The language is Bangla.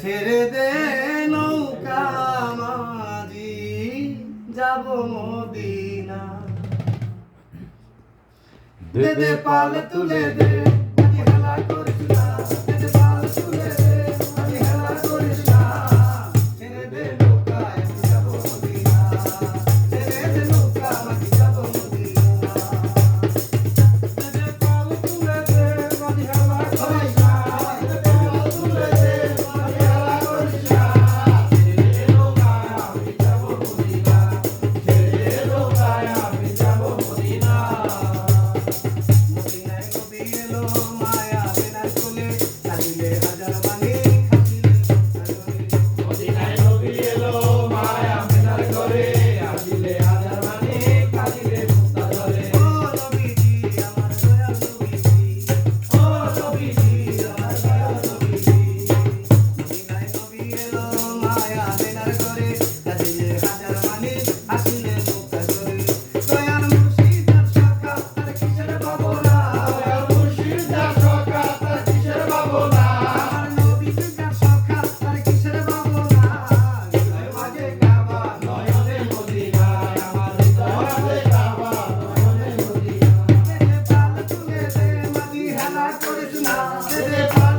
ছেড়ে দে নৌকা মাঝি যাব মদিনা। দে দে পাল তুলে দে মাঝি হেলা করিস না। দে দে পাল তুলে দে মাঝি হেলা করিস না। ছেড়ে দে নৌকা আমি যাব মদিনা। ছেড়ে দে নৌকা মাঝি যাব মদিনা। দে দে পাল তুলে দে মাঝি হেলা করিস না। Krishna,